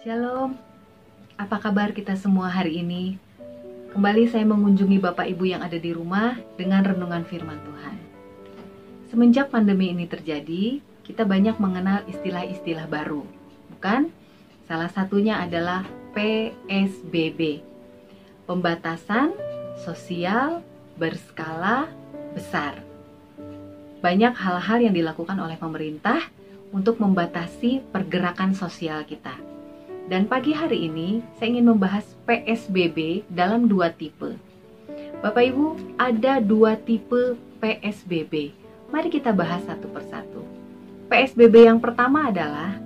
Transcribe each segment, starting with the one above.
Shalom, apa kabar kita semua hari ini? Kembali saya mengunjungi Bapak Ibu yang ada di rumah dengan renungan firman Tuhan. Semenjak pandemi ini terjadi, kita banyak mengenal istilah-istilah baru, bukan? Salah satunya adalah PSBB, pembatasan sosial berskala besar. Banyak hal-hal yang dilakukan oleh pemerintah untuk membatasi pergerakan sosial kita. Dan pagi hari ini saya ingin membahas PSBB dalam dua tipe. Bapak Ibu, ada dua tipe PSBB. Mari kita bahas satu persatu. PSBB yang pertama adalah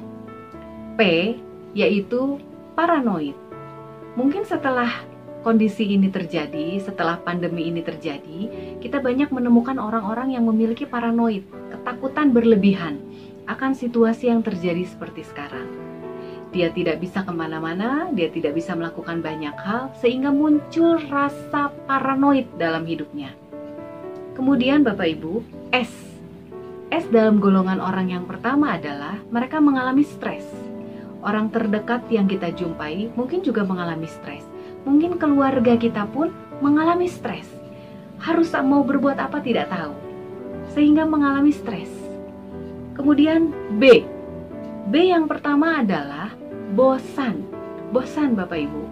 P, yaitu paranoid. Mungkin setelah kondisi ini terjadi, setelah pandemi ini terjadi, kita banyak menemukan orang-orang yang memiliki paranoid, ketakutan berlebihan akan situasi yang terjadi seperti sekarang. Dia tidak bisa kemana-mana, dia tidak bisa melakukan banyak hal, sehingga muncul rasa paranoid dalam hidupnya. Kemudian Bapak Ibu, S dalam golongan orang yang pertama adalah mereka mengalami stres. Orang terdekat yang kita jumpai mungkin juga mengalami stres. Mungkin keluarga kita pun mengalami stres. Harus mau berbuat apa tidak tahu, sehingga mengalami stres. Kemudian B yang pertama adalah bosan Bapak Ibu.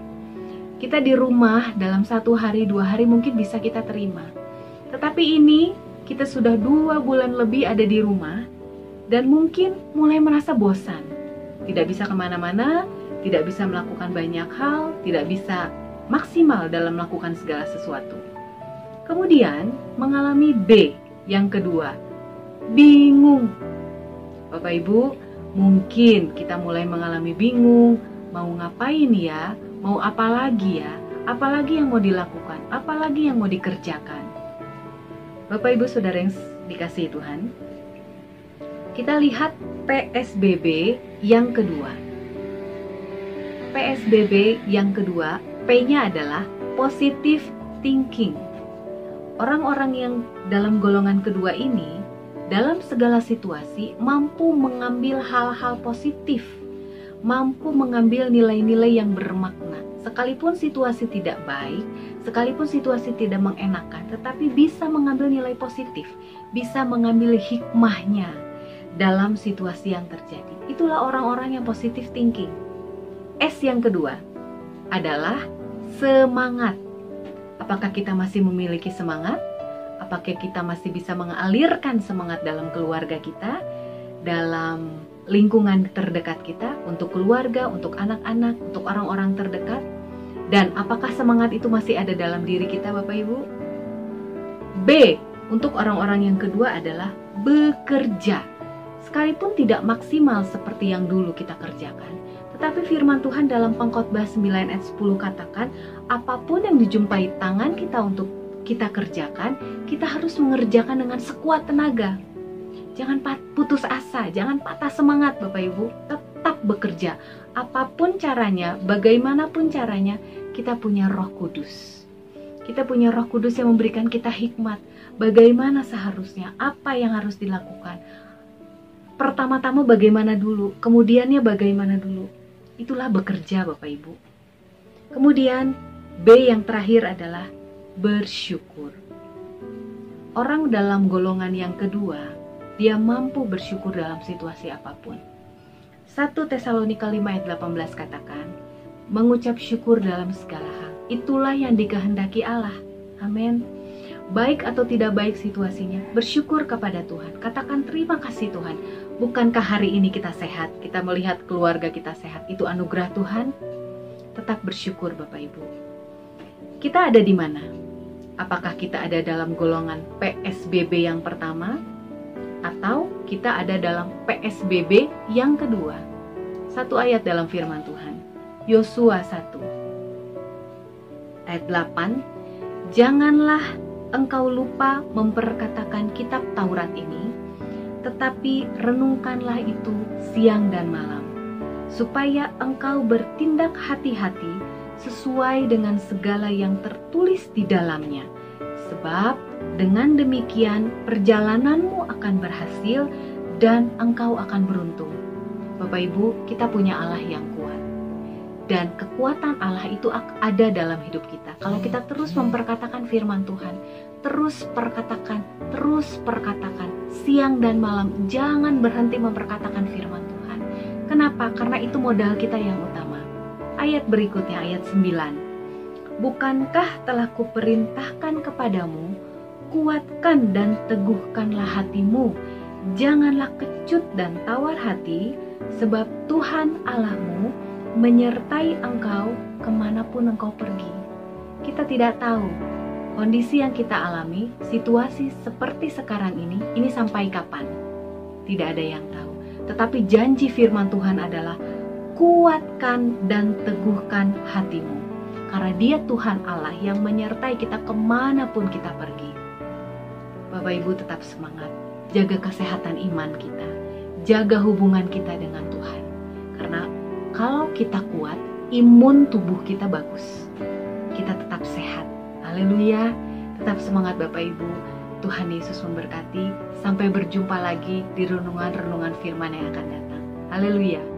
Kita di rumah dalam 1 hari 2 hari mungkin bisa kita terima. Tetapi ini kita sudah 2 bulan lebih ada di rumah dan mungkin mulai merasa bosan. Tidak bisa kemana-mana, tidak bisa melakukan banyak hal, tidak bisa maksimal dalam melakukan segala sesuatu. Kemudian mengalami B yang kedua, bingung. Bapak Ibu, mungkin kita mulai mengalami bingung, mau ngapain ya, mau apa lagi ya, apalagi yang mau dilakukan, apalagi yang mau dikerjakan. Bapak Ibu Saudara yang dikasihi Tuhan, kita lihat PSBB yang kedua. PSBB yang kedua, P-nya adalah positive thinking. Orang-orang yang dalam golongan kedua ini dalam segala situasi mampu mengambil hal-hal positif, mampu mengambil nilai-nilai yang bermakna. Sekalipun situasi tidak baik, sekalipun situasi tidak mengenakan, tetapi bisa mengambil nilai positif, bisa mengambil hikmahnya dalam situasi yang terjadi. Itulah orang-orang yang positive thinking. S yang kedua adalah semangat. Apakah kita masih memiliki semangat? Apakah kita masih bisa mengalirkan semangat dalam keluarga kita, dalam lingkungan terdekat kita, untuk keluarga, untuk anak-anak, untuk orang-orang terdekat? Dan apakah semangat itu masih ada dalam diri kita, Bapak Ibu? B, untuk orang-orang yang kedua adalah bekerja. Sekalipun tidak maksimal seperti yang dulu kita kerjakan, tetapi firman Tuhan dalam Pengkhotbah 9 ayat 10 katakan, apapun yang dijumpai tangan kita untuk kita kerjakan, kita harus mengerjakan dengan sekuat tenaga. Jangan putus asa, jangan patah semangat Bapak Ibu, tetap bekerja. Apapun caranya, bagaimanapun caranya, kita punya Roh Kudus. Kita punya Roh Kudus yang memberikan kita hikmat, bagaimana seharusnya, apa yang harus dilakukan. Pertama-tama bagaimana dulu, kemudiannya bagaimana dulu. Itulah bekerja Bapak Ibu. Kemudian B yang terakhir adalah bersyukur. Orang dalam golongan yang kedua, dia mampu bersyukur dalam situasi apapun. 1 Tesalonika 5 ayat 18 katakan, mengucap syukur dalam segala hal, itulah yang dikehendaki Allah. Amin. Baik atau tidak baik situasinya, bersyukur kepada Tuhan. Katakan terima kasih Tuhan. Bukankah hari ini kita sehat, kita melihat keluarga kita sehat, itu anugerah Tuhan? Tetap bersyukur Bapak Ibu. Kita ada di mana? Apakah kita ada dalam golongan PSBB yang pertama? Atau kita ada dalam PSBB yang kedua? Satu ayat dalam firman Tuhan, Yosua 1 ayat 8, janganlah engkau lupa memperkatakan kitab Taurat ini, tetapi renungkanlah itu siang dan malam, supaya engkau bertindak hati-hati sesuai dengan segala yang tertulis di dalamnya. Sebab dengan demikian perjalananmu akan berhasil dan engkau akan beruntung. Bapak Ibu, kita punya Allah yang kuat. dan kekuatan Allah itu ada dalam hidup kita. Kalau kita terus memperkatakan firman Tuhan, terus perkatakan, siang dan malam, jangan berhenti memperkatakan firman Tuhan. Kenapa? Karena itu modal kita yang utama. Ayat berikutnya, ayat 9. Bukankah telah kuperintahkan kepadamu, kuatkan dan teguhkanlah hatimu, janganlah kecut dan tawar hati, sebab Tuhan Allahmu menyertai engkau kemanapun engkau pergi. Kita tidak tahu kondisi yang kita alami, situasi seperti sekarang ini sampai kapan. Tidak ada yang tahu. Tetapi janji firman Tuhan adalah kuatkan dan teguhkan hatimu. Karena Dia Tuhan Allah yang menyertai kita kemanapun kita pergi. Bapak Ibu tetap semangat, jaga kesehatan iman kita, jaga hubungan kita dengan Tuhan. Karena kalau kita kuat, imun tubuh kita bagus. Kita tetap sehat. Haleluya. Tetap semangat Bapak Ibu. Tuhan Yesus memberkati. Sampai berjumpa lagi di renungan-renungan firman yang akan datang. Haleluya.